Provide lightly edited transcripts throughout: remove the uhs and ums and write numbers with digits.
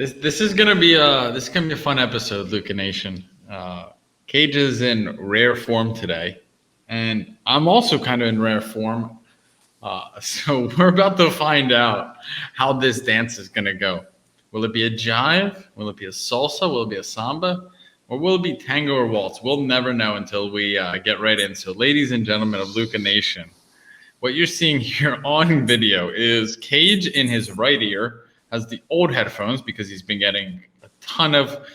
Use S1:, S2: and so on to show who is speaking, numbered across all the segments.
S1: This is gonna be a fun episode, Luca Nation. Cage is in rare form today, and I'm also kind of in rare form. So we're about to find out how this dance is gonna go. Will it be a jive? Will it be a salsa? Will it be a samba? Or will it be tango or waltz? We'll never know until we get right in. So, ladies and gentlemen of Luca Nation, what you're seeing here on video is Cage in his right ear has the old headphones because he's been getting a ton of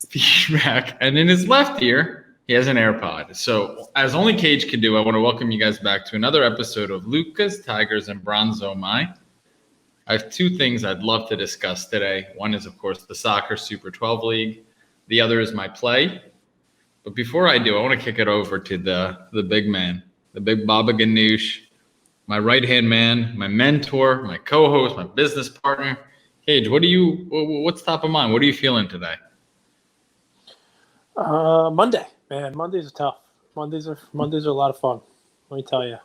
S1: feedback, and in his left ear he has an AirPod. So, as only Cage can do, I want to welcome you guys back to another episode of Lucas, Tigers, and Bronzo My. I have two things I'd love to discuss today. One is, of course, the Soccer Super 12 League. The other is my play. But before I do, I want to kick it over to the big man, the big Baba Ganoush, my right-hand man, my mentor, my co-host, my business partner. Cage, what's top of mind? What are you feeling today?
S2: Monday, man. Mondays are tough. Mondays are a lot of fun. Let me tell you.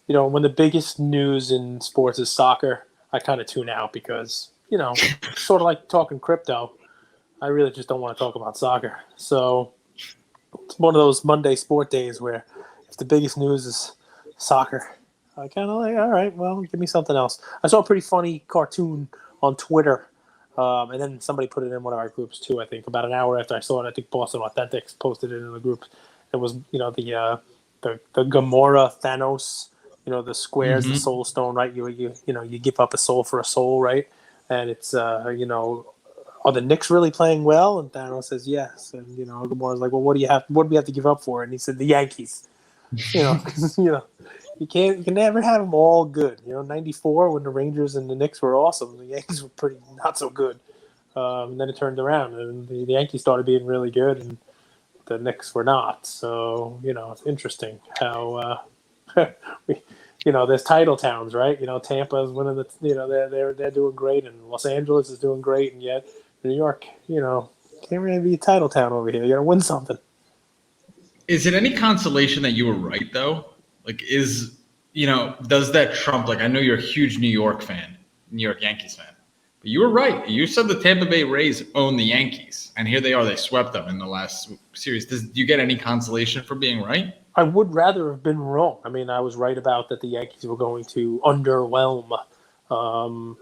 S2: When the biggest news in sports is soccer, I kind of tune out because, sort of like talking crypto. I really just don't want to talk about soccer. So it's one of those Monday sport days where if the biggest news is soccer, I kind of like, all right, well, give me something else. I saw a pretty funny cartoon on Twitter, and then somebody put it in one of our groups too, I think, about an hour after I saw it. I think Boston Authentics posted it in the group. It was, the Gamora Thanos, the squares, the soul stone, right? You give up a soul for a soul, right? And it's, are the Knicks really playing well? And Thanos says yes. And, Gamora's like, well, what do we have to give up for? And he said, the Yankees. You can never have them all good. 94 when the Rangers and the Knicks were awesome, the Yankees were pretty not so good. And then it turned around, and the Yankees started being really good, and the Knicks were not. So, it's interesting how there's title towns, right? Tampa's winning they're doing great, and Los Angeles is doing great, and yet New York, can't really be a title town over here. You got to win something.
S1: Is it any consolation that you were right, though? Like, does that trump, I know you're a huge New York Yankees fan, but you were right. You said the Tampa Bay Rays own the Yankees, and here they are. They swept them in the last series. Do you get any consolation for being right?
S2: I would rather have been wrong. I mean, I was right about that the Yankees were going to underwhelm, on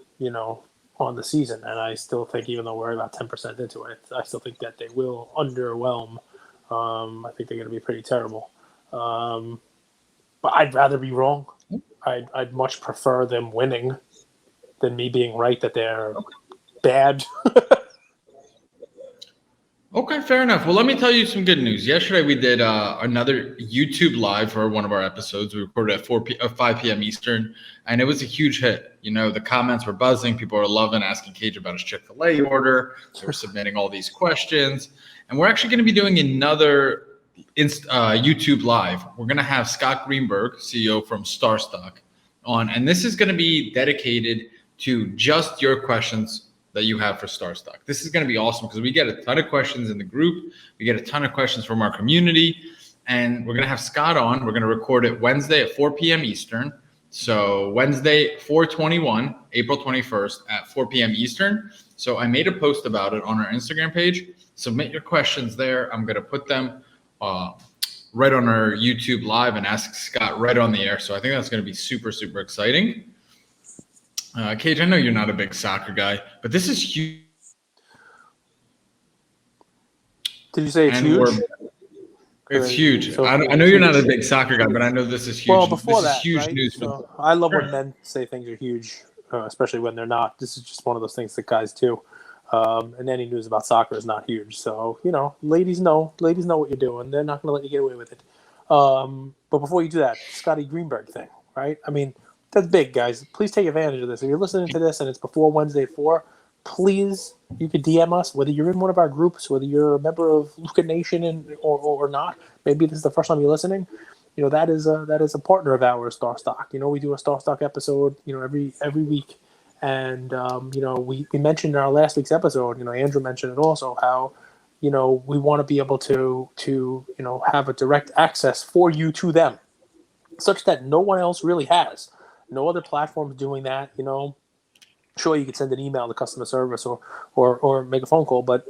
S2: the season. And I still think, even though we're about 10% into it, I still think that they will underwhelm. I think they're going to be pretty terrible. But I'd rather be wrong. I'd much prefer them winning than me being right that they're bad.
S1: Okay, fair enough. Well, let me tell you some good news. Yesterday, we did another YouTube live for one of our episodes. We recorded at 5 p.m. Eastern, and it was a huge hit. The comments were buzzing. People were loving asking Cage about his Chick-fil-A order. They were submitting all these questions. And we're actually going to be doing another YouTube live. We're going to have Scott Greenberg, CEO from Starstock, on, and this is going to be dedicated to just your questions that you have for Starstock. This is going to be awesome because we get a ton of questions in the group. We get a ton of questions from our community, and we're going to have Scott on. We're going to record it Wednesday at 4 p.m. Eastern. So Wednesday, 4/21, April 21st at 4 p.m. Eastern. So I made a post about it on our Instagram page. Submit your questions there. I'm going to put them right on our YouTube live and ask Scott right on the air. So I think that's going to be super, super exciting. Cage, I know you're not a big soccer guy, but this is huge.
S2: Did you say it's huge?
S1: It's huge. So I know you're not a big soccer guy, but I know this is huge.
S2: Well, before
S1: this
S2: that,
S1: is huge
S2: right?
S1: news.
S2: So I love when men say things are huge, especially when they're not. This is just one of those things that guys do. And any news about soccer is not huge. So, ladies know what you're doing. They're not going to let you get away with it. But before you do that, Scotty Greenberg thing, right? I mean, that's big, guys. Please take advantage of this. If you're listening to this and it's before Wednesday at 4, please, you can DM us, whether you're in one of our groups, whether you're a member of Luca Nation or not. Maybe this is the first time you're listening. That is a partner of ours, Starstock. We do a Starstock episode, every week. And, we mentioned in our last week's episode, Andrew mentioned it also, how, we want to be able to have a direct access for you to them, such that no one else really has. No other platform doing that, Sure, you could send an email to customer service or make a phone call, but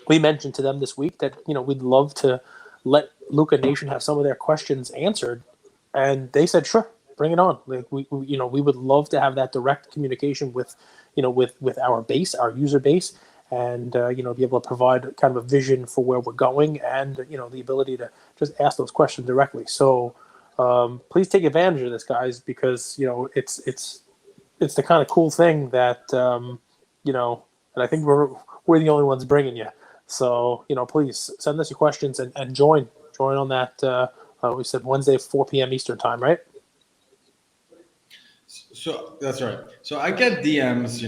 S2: we mentioned to them this week that we'd love to let Luca Nation have some of their questions answered, and they said sure, bring it on. Like we would love to have that direct communication with with our base, our user base, and be able to provide kind of a vision for where we're going, and the ability to just ask those questions directly. So please take advantage of this, guys, because it's the kind of cool thing that and I think we're the only ones bringing you. So please send us your questions and join on that. We said Wednesday 4 p.m. Eastern time, right?
S1: So that's right. So I get DMs,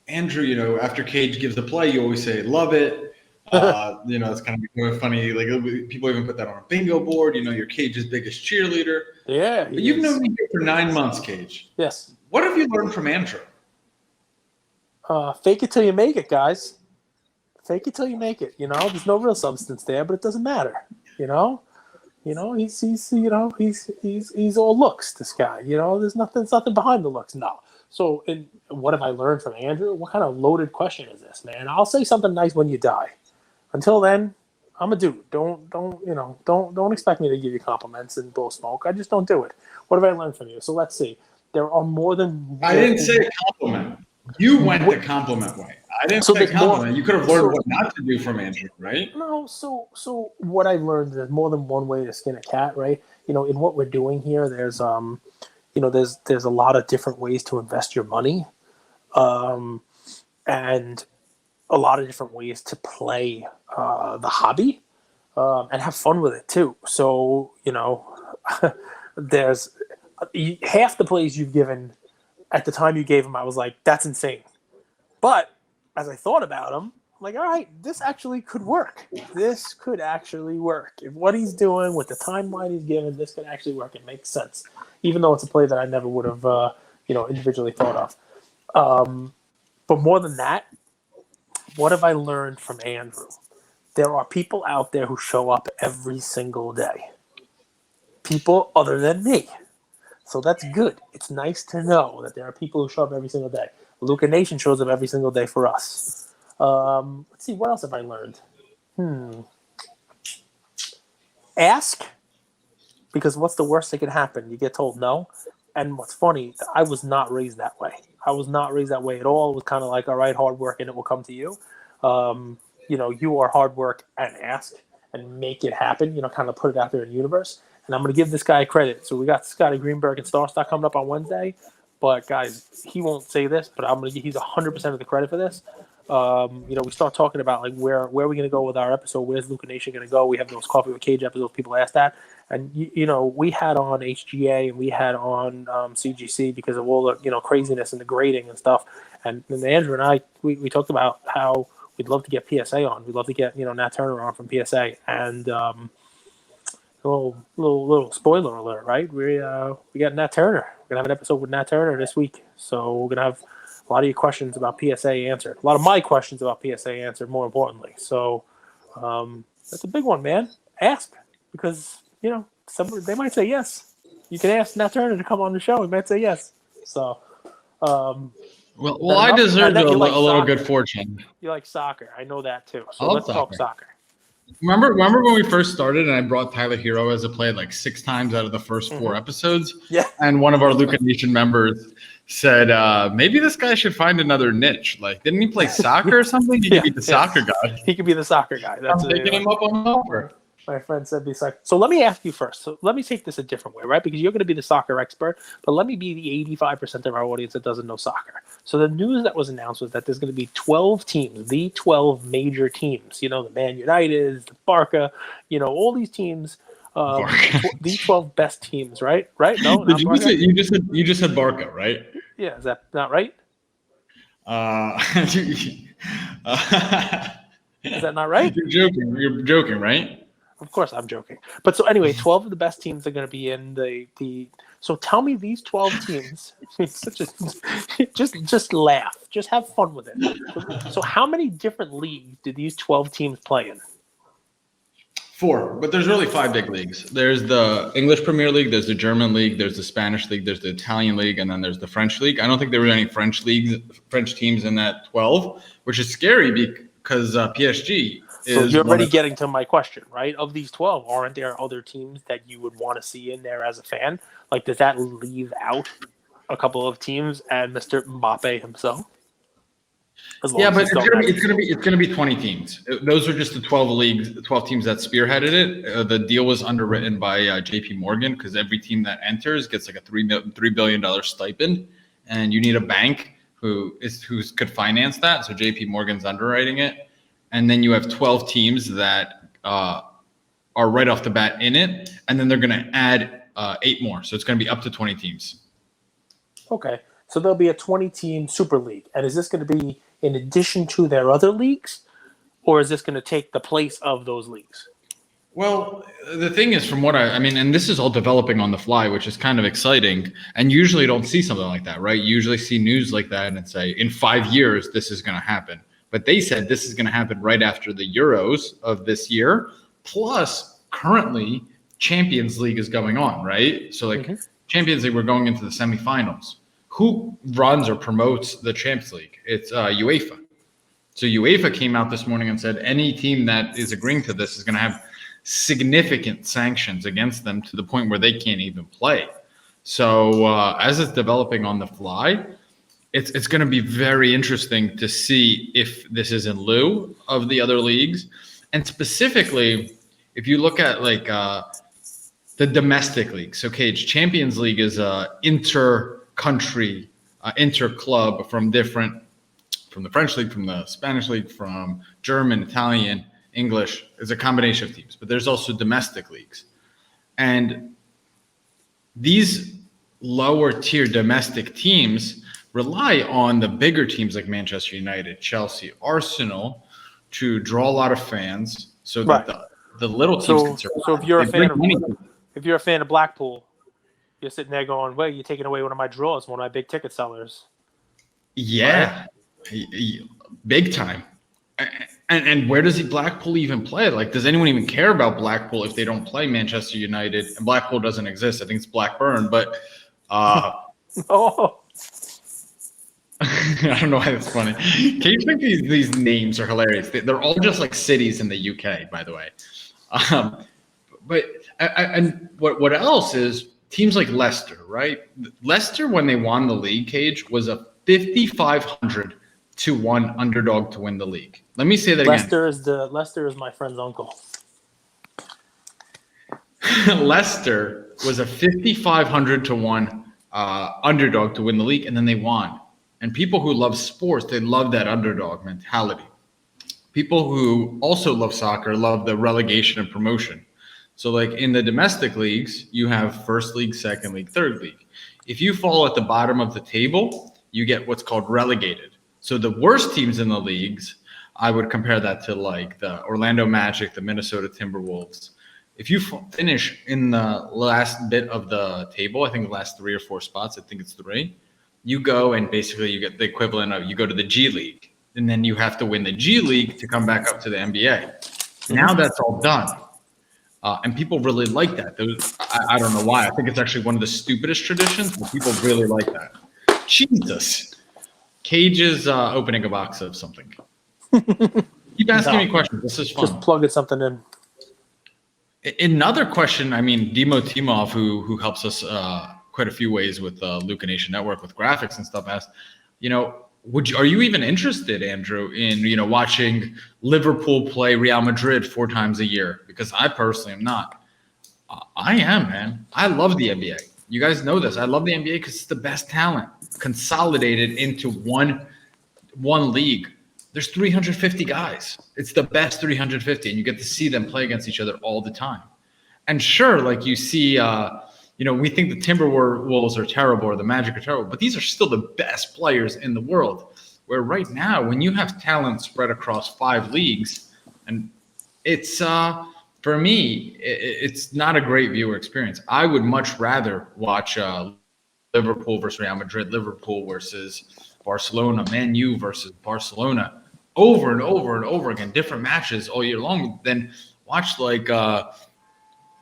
S1: Andrew, after Cage gives the play, you always say, love it. It's kind of funny. Like people even put that on a bingo board, you're Cage's biggest cheerleader.
S2: Yeah.
S1: But you've known me here for 9 months, Cage.
S2: Yes.
S1: What have you learned from Andrew?
S2: Fake it till you make it, guys. Fake it till you make it. There's no real substance there, but it doesn't matter. He's all looks. This guy. There's nothing behind the looks. No. So, what have I learned from Andrew? What kind of loaded question is this, man? I'll say something nice when you die. Until then, I'm a dude. Don't expect me to give you compliments and blow smoke. I just don't do it. What have I learned from you? So let's see. There are more than.
S1: I didn't say a compliment. You went the compliment way. I didn't say compliment. You could have learned what not to do from Andrew, right?
S2: No. So what I learned, there's more than one way to skin a cat, right? In what we're doing here, there's there's a lot of different ways to invest your money, and a lot of different ways to play the hobby, and have fun with it too. So there's half the plays you've given. At the time you gave them, I was like, that's insane. But as I thought about them, I'm like, all right, this actually could work. This could actually work. If what he's doing with the timeline he's given, this could actually work. It makes sense, even though it's a play that I never would have, individually thought of. But more than that, what have I learned from Andrew? There are people out there who show up every single day. People other than me. So that's good. It's nice to know that there are people who show up every single day. Luca Nation shows up every single day for us. Let's see, what else have I learned? Ask, because what's the worst that could happen? You get told no. And what's funny, I was not raised that way. I was not raised that way at all. It was kind of like, all right, hard work and it will come to you. You are hard work and ask and make it happen, kind of put it out there in the universe. And I'm going to give this guy credit. So we got Scotty Greenberg and Starstock coming up on Wednesday. But, guys, he won't say this, but he's 100% of the credit for this. We start talking about, like, where are we going to go with our episode? Where's Luca Nation going to go? We have those Coffee with Cage episodes. People ask that. And, we had on HGA and we had on CGC because of all the, craziness and the grading and stuff. And Andrew and I, we talked about how we'd love to get PSA on. We'd love to get, Nat Turner on from PSA. And little spoiler alert, right? We got Nat Turner. We're gonna have an episode with Nat Turner this week, so we're gonna have a lot of your questions about PSA answered. A lot of my questions about PSA answered, more importantly. So that's a big one, man. Ask, because they might say yes. You can ask Nat Turner to come on the show. He might say yes. So.
S1: Well, I deserve a little good fortune.
S2: You like soccer. I know that too. So let's talk soccer.
S1: Remember when we first started and I brought Tyler Hero as a play like 6 times out of the first 4 episodes?
S2: Yeah.
S1: And one of our Luca Nation members said, maybe this guy should find another niche. Like, didn't he play soccer or something? He could be the soccer guy.
S2: He could be the soccer guy.
S1: I'm taking him up on the offer.
S2: My friend said be soccer. So let me ask you first. So let me take this a different way, right? Because you're going to be the soccer expert, but let me be the 85% of our audience that doesn't know soccer. So the news that was announced was that there's going to be 12 teams, the 12 major teams. The Man United, the Barca, all these teams. The 12 best teams, right? Right? No,
S1: you just said Barca, right?
S2: Yeah, is that not right? Is that not right?
S1: You're joking, right?
S2: Of course, I'm joking. But so anyway, 12 of the best teams are going to be in the. So tell me these 12 teams. Just laugh. Just have fun with it. So how many different leagues did these 12 teams play in?
S1: Four, but there's really five big leagues. There's the English Premier League, there's the German League, there's the Spanish League, there's the Italian League, and then there's the French League. I don't think there were any French teams in that 12, which is scary because PSG is.
S2: So you're already getting to my question, right? Of these 12, aren't there other teams that you would want to see in there as a fan? Like, does that leave out a couple of teams and Mr. Mbappe himself?
S1: Yeah, but it's gonna be 20 teams. Those are just the 12 teams that spearheaded it. The deal was underwritten by J.P. Morgan because every team that enters gets like a $3 billion stipend, and you need a bank who could finance that. So J.P. Morgan's underwriting it, and then you have 12 teams that are right off the bat in it, and then they're gonna add 8 more. So it's gonna be up to 20 teams.
S2: Okay, so there'll be a 20-team Super League, and is this going to be in addition to their other leagues, or is this going to take the place of those leagues?
S1: Well, the thing is, from what I mean, and this is all developing on the fly, which is kind of exciting. And usually you don't see something like that, right? You usually see news like that and say, in 5 years, this is going to happen. But they said this is going to happen right after the Euros of this year. Plus, currently, Champions League is going on, right? So, Champions League, we're going into the semifinals. Who runs or promotes the Champions League? It's UEFA. So UEFA came out this morning and said any team that is agreeing to this is going to have significant sanctions against them to the point where they can't even play. So as it's developing on the fly, it's going to be very interesting to see if this is in lieu of the other leagues. And specifically, if you look at like the domestic league. So Cage, Champions League is inter-country, inter-club from the French league, from the Spanish league, from German, Italian, English. It's a combination of teams, but there's also domestic leagues. And these lower tier domestic teams rely on the bigger teams like Manchester United, Chelsea, Arsenal to draw a lot of fans so that the little teams can survive.
S2: So if you're a fan of Blackpool, you're sitting there going, well, you're taking away one of my draws, one of my big ticket sellers.
S1: Yeah, right? Big time. And where does Blackpool even play? Like, does anyone even care about Blackpool if they don't play Manchester United? And Blackpool doesn't exist. I think it's Blackburn, but
S2: oh.
S1: I don't know why that's funny. Can you think these names are hilarious? They're all just like cities in the UK, by the way. But what else is teams like Leicester, right? Leicester, when they won the league, Cage, was a 5,500 to 1 underdog to win the league. Let me say that again.
S2: Leicester is my friend's uncle.
S1: Leicester was a 5,500 to 1 underdog to win the league, and then they won. And people who love sports, they love that underdog mentality. People who also love soccer love the relegation and promotion. So like in the domestic leagues, you have first league, second league, third league. If you fall at the bottom of the table, you get what's called relegated. So the worst teams in the leagues, I would compare that to like the Orlando Magic, the Minnesota Timberwolves. If you finish in the last bit of the table, I think the last 3 or 4 spots, I think it's 3, you go and basically you get the equivalent of you go to the G League. And then you have to win the G League to come back up to the NBA. Now that's all done. And people really like that. I don't know why. I think it's actually one of the stupidest traditions, but people really like that. Jesus. Cage is opening a box of something. Keep asking me questions. This is fun.
S2: Just plugging something in.
S1: Another question, I mean, Dimo Timov, who helps us quite a few ways with Luca Nation Network with graphics and stuff, asked, are you even interested, Andrew, in watching Liverpool play Real Madrid 4 times a year? Because I personally am not. I am, man. I love the NBA. You guys know this. I love the NBA because it's the best talent consolidated into one league. There's 350 guys. It's the best 350, and you get to see them play against each other all the time. And sure, like you see, we think the Timberwolves are terrible or the Magic are terrible, but these are still the best players in the world. Where right now, when you have talent spread across 5 leagues, and it's for me, it's not a great viewer experience. I would much rather watch Liverpool versus Real Madrid, Liverpool versus Barcelona, Man U versus Barcelona, over and over and over again, different matches all year long, than watch like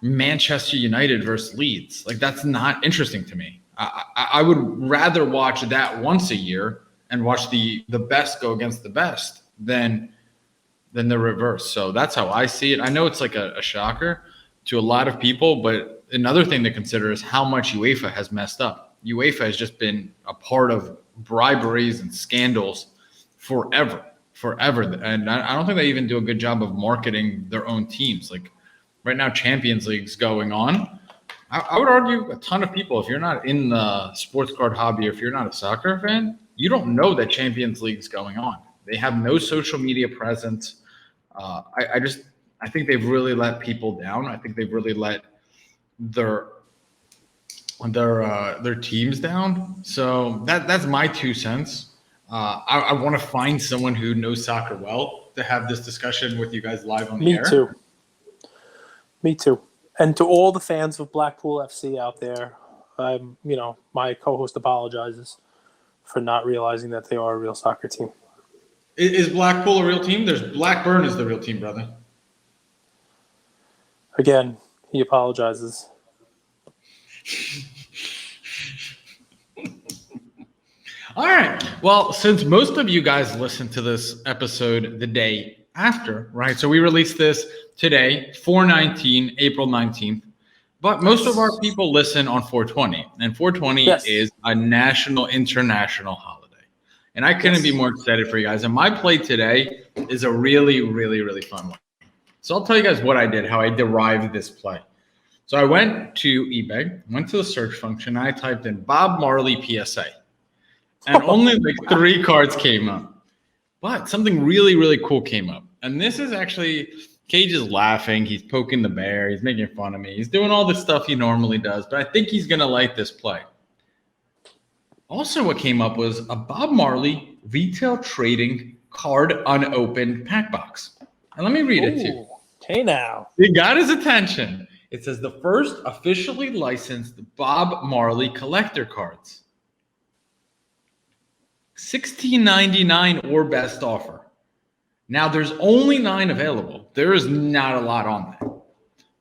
S1: Manchester United versus Leeds. Like that's not interesting to me. I would rather watch that once a year and watch the best go against the best than the reverse. So that's how I see it. I know it's like a shocker to a lot of people, but another thing to consider is how much UEFA has messed up. UEFA has just been a part of briberies and scandals forever. And I don't think they even do a good job of marketing their own teams. Like right now, Champions League's going on. I would argue a ton of people, if you're not in the sports card hobby, or if you're not a soccer fan, you don't know that Champions League's going on. They have no social media presence. I think they've really let people down. I think they've really let their teams down. So that's my 2 cents. I want to find someone who knows soccer well to have this discussion with you guys live on the air.
S2: Me too. And to all the fans of Blackpool FC out there, my co-host apologizes for not realizing that they are a real soccer team.
S1: Is Blackpool a real team? There's Blackburn is the real team, brother.
S2: Again, he apologizes.
S1: All right. Well, since most of you guys listened to this episode the day after, right? So we released this today, April 19th. But most of our people listen on 420. And 420 is a national, international holiday. And I couldn't be more excited for you guys. And my play today is a really, really, really fun one. So I'll tell you guys what I did, how I derived this play. So I went to eBay, went to the search function, and I typed in Bob Marley PSA. And only like 3 cards came up. But something really, really cool came up. And this is actually, Cage is laughing. He's poking the bear. He's making fun of me. He's doing all the stuff he normally does. But I think he's going to like this play. Also, what came up was a Bob Marley retail trading card unopened pack box. And let me read it to you.
S2: Hey now.
S1: It got his attention. It says the first officially licensed Bob Marley collector cards. $16.99 or best offer. Now, there's only 9 available. There is not a lot on that.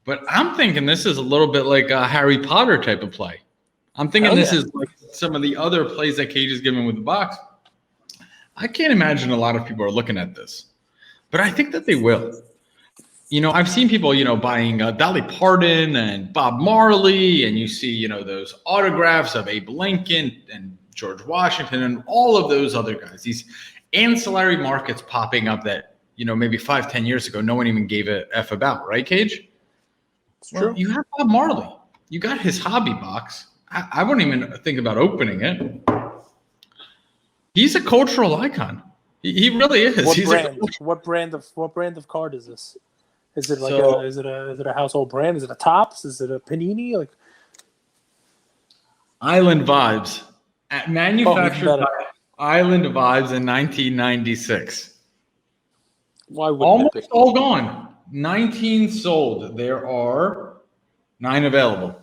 S1: But I'm thinking this is a little bit like a Harry Potter type of play. I'm thinking this is like some of the other plays that Cage is giving with the box. I can't imagine a lot of people are looking at this. But I think that they will. You know, I've seen people, buying Dolly Parton and Bob Marley, and you see, those autographs of Abe Lincoln and George Washington and all of those other guys. These ancillary markets popping up that, maybe 5-10 years ago, no one even gave a F about, right, Cage?
S2: It's true.
S1: You have Bob Marley. You got his hobby box. I wouldn't even think about opening it. He's a cultural icon. He really is.
S2: What brand of card is this? Is it like is it a household brand? Is it a Topps? Is it a Panini? Like
S1: Island Vibes. Manufactured by Island Vibes in 1996.
S2: Why would
S1: almost all gone? 19 sold. There are 9 available.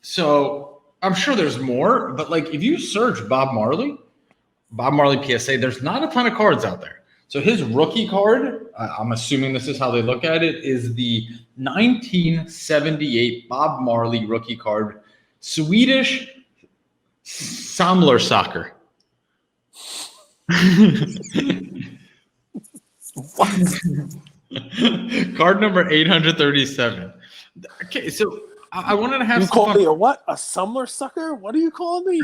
S1: So I'm sure there's more, but like if you search Bob Marley PSA, there's not a ton of cards out there. So his rookie card, I'm assuming this is how they look at it, is the 1978 Bob Marley rookie card, Swedish Samler Soccer. Card number 837. Okay, so I wanted to have
S2: you call me a what? A Sumler sucker? What are you calling me?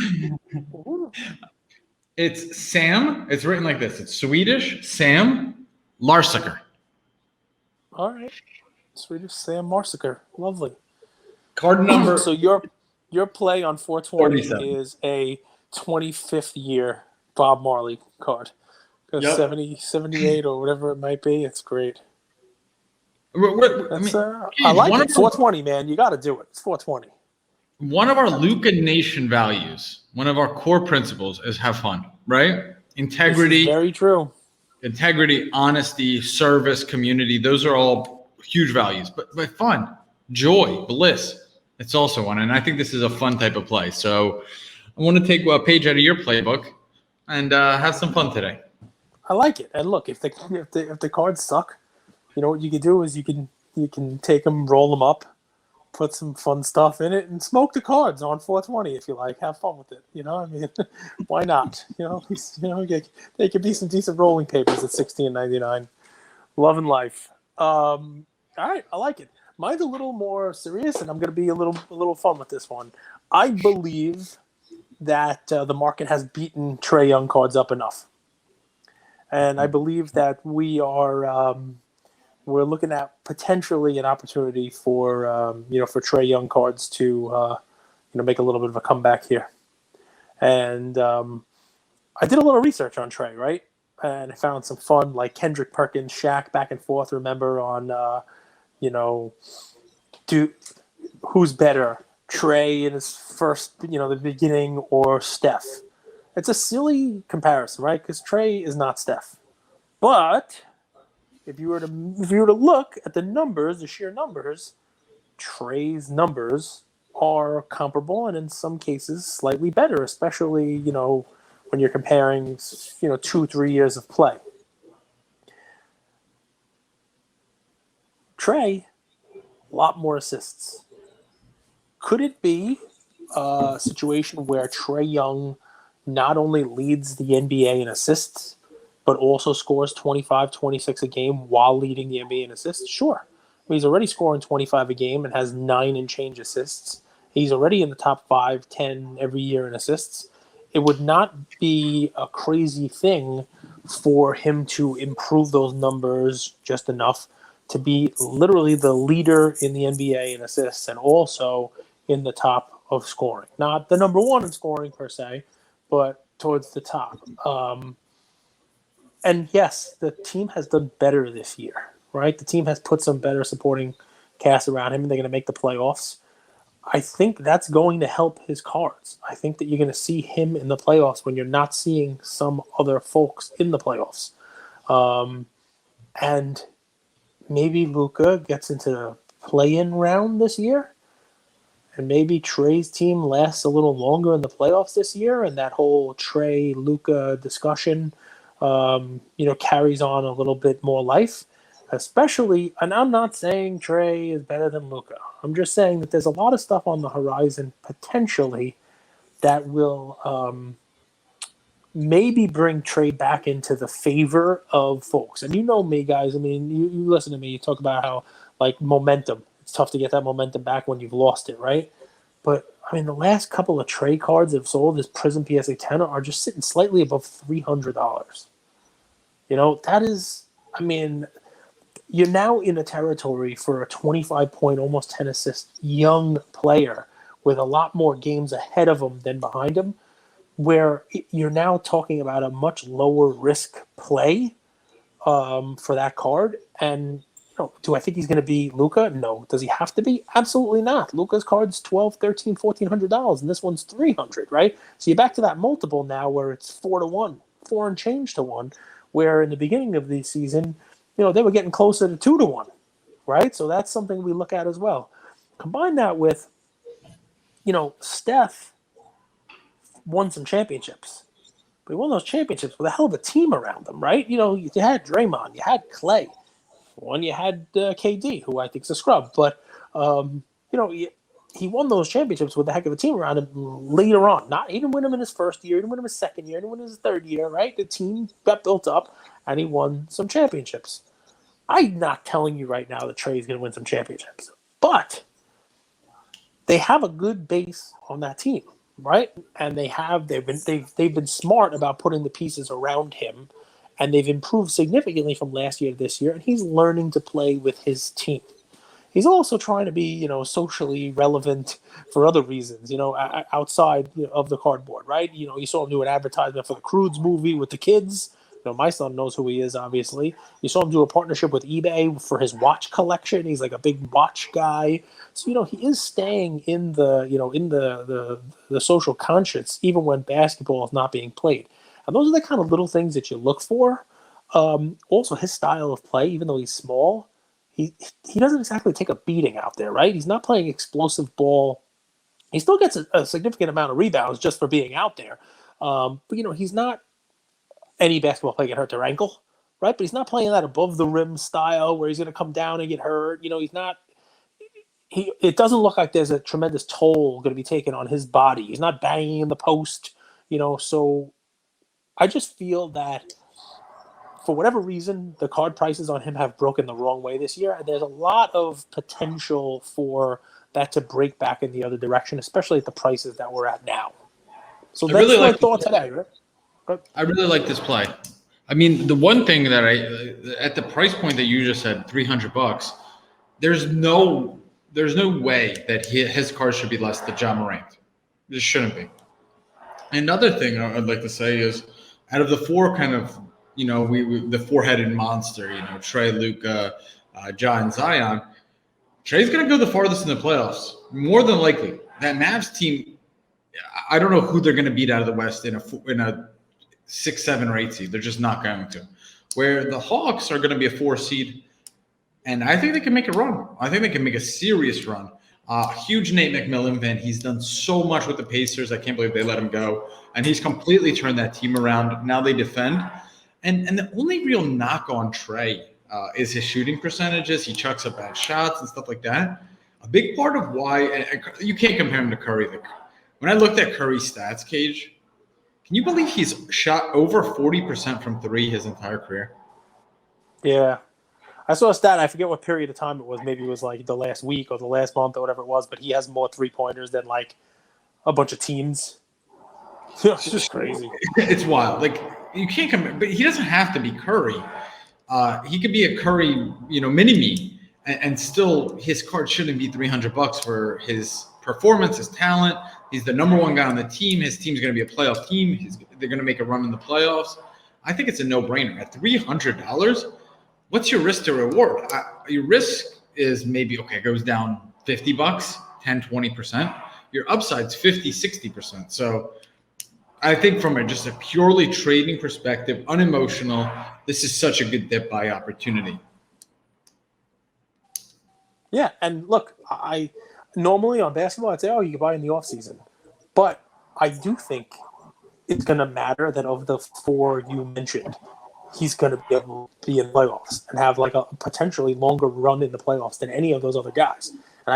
S1: It's Sam. It's written like this. It's Swedish Sam Larsaker.
S2: All right. Swedish Sam Marsaker. Lovely.
S1: Card number.
S2: So your play on 420
S1: 47.
S2: is a 25th year Bob Marley card. 70, 78 or whatever it might be. It's great. I like it. 420, man. You got to do it. It's 420.
S1: One of our Luca Nation values, one of our core principles is have fun, right? Integrity.
S2: Very true.
S1: Integrity, honesty, service, community. Those are all huge values. But fun, joy, bliss. It's also one. And I think this is a fun type of play. So I want to take a page out of your playbook and have some fun today.
S2: I like it. And look, if the cards suck, you know what you can do is you can You can take them, roll them up, put some fun stuff in it, and smoke the cards on 420 if you like. Have fun with it. I mean, why not? They could be some decent rolling papers at $16.99. Love and life. All right, I like it. Mine's a little more serious, and I'm going to be a little fun with this one. I believe that the market has beaten Trae Young cards up enough, and I believe that we're looking at potentially an opportunity for for Trae Young cards to make a little bit of a comeback here. And I did a little research on Trae, right? And I found some fun, like Kendrick Perkins, Shaq, back and forth. Remember on who's better, Trae in his first, the beginning, or Steph? It's a silly comparison, right? Because Trae is not Steph. But if you were to look at the numbers, the sheer numbers, Trae's numbers are comparable and in some cases slightly better, especially when you're comparing 2-3 years of play. Trae, a lot more assists. Could it be a situation where Trae Young not only leads the NBA in assists, but also scores 25, 26 a game while leading the NBA in assists? Sure. He's already scoring 25 a game and has 9 and change assists. He's already in the top 5, 10 every year in assists. It would not be a crazy thing for him to improve those numbers just enough to be literally the leader in the NBA in assists and also in the top of scoring. Not the number one in scoring per se, but towards the top. And yes, the team has done better this year, right? The team has put some better supporting cast around him, and they're going to make the playoffs. I think that's going to help his cards. I think that you're going to see him in the playoffs when you're not seeing some other folks in the playoffs. And maybe Luka gets into the play-in round this year, and maybe Trae's team lasts a little longer in the playoffs this year, and that whole Trae-Luka discussion carries on a little bit more life. Especially, and I'm not saying Trae is better than Luka. I'm just saying that there's a lot of stuff on the horizon potentially that will maybe bring Trae back into the favor of folks. And you know me, guys. I mean, you listen to me. You talk about how, like, momentum. It's tough to get that momentum back when you've lost it, right? But, I mean, the last couple of Trae cards that have sold as Prism PSA 10 are just sitting slightly above $300. That is, I mean, you're now in a territory for a 25-point, almost 10 assist young player with a lot more games ahead of him than behind him, where you're now talking about a much lower risk play for that card. And do I think he's going to be Luka? No. Does he have to be? Absolutely not. Luka's card's $1,200, $1,300, $1,400, and this one's $300, right? So you're back to that multiple now where it's 4-1, 4 and change to 1, where in the beginning of the season, they were getting closer to 2-1, right? So that's something we look at as well. Combine that with, Steph won some championships. But he won those championships with a hell of a team around him, right? You had Draymond, you had Clay. You had KD, who I think is a scrub. But, he won those championships with a heck of a team around him later on. He didn't win them in his first year, he didn't win them his second year, he didn't win his third year, right? The team got built up, and he won some championships. I'm not telling you right now that Trae's going to win some championships, but they have a good base on that team, right? And they've been smart about putting the pieces around him, and they've improved significantly from last year to this year. And he's learning to play with his team. He's also trying to be, socially relevant for other reasons, outside of the cardboard, right? You saw him do an advertisement for the Croods movie with the kids. My son knows who he is, obviously. You saw him do a partnership with eBay for his watch collection. He's like a big watch guy. So, he is staying in the, in the social conscience, even when basketball is not being played. And those are the kind of little things that you look for. Also, his style of play, even though he's small, he doesn't exactly take a beating out there, right? He's not playing explosive ball. He still gets a significant amount of rebounds just for being out there. But, he's not any basketball player get hurt their ankle, right? But he's not playing that above the rim style where he's going to come down and get hurt. He's not. It doesn't look like there's a tremendous toll going to be taken on his body. He's not banging in the post. So I just feel that for whatever reason, the card prices on him have broken the wrong way this year, and there's a lot of potential for that to break back in the other direction, especially at the prices that we're at now. So that's really my thought today, right?
S1: I really like this play. I mean, the one thing that at the price point that you just said, $300, there's no way that his card should be less than Ja Morant. This shouldn't be. Another thing I'd like to say is, out of the four kind of, the four-headed monster, Trae, Luka, Ja, and Zion, Trae's going to go the farthest in the playoffs, more than likely. That Mavs team, I don't know who they're going to beat out of the West in a 6, 7, or 8 seed. They're just not going to. Where the Hawks are going to be a 4 seed, and I think they can make a run. I think they can make a serious run. Huge Nate McMillan fan. He's done so much with the Pacers. I can't believe they let him go. And he's completely turned that team around. Now they defend. And the only real knock on Trae is his shooting percentages. He chucks up bad shots and stuff like that. A big part of why – you can't compare him to Curry. When I looked at Curry's stats, Cage, can you believe he's shot over 40% from three his entire career?
S2: Yeah. I saw a stat. I forget what period of time it was. Maybe it was like the last week or the last month or whatever it was, but he has more three-pointers than like a bunch of teams. It's just crazy.
S1: It's wild. Like, you can't compare, but he doesn't have to be Curry. He could be a Curry, mini-me, and still his card shouldn't be $300 for his performance, his talent. He's the number one guy on the team. His team's going to be a playoff team. They're going to make a run in the playoffs. I think it's a no-brainer. At $300, what's your risk to reward? Your risk is maybe, it goes down $50, 10, 20%. Your upside's 50, 60%. So I think from just a purely trading perspective, unemotional, this is such a good dip buy opportunity.
S2: Yeah, and look, I normally on basketball, I'd say, you can buy in the offseason. But I do think it's going to matter that of the four you mentioned, he's going to be in playoffs and have like a potentially longer run in the playoffs than any of those other guys.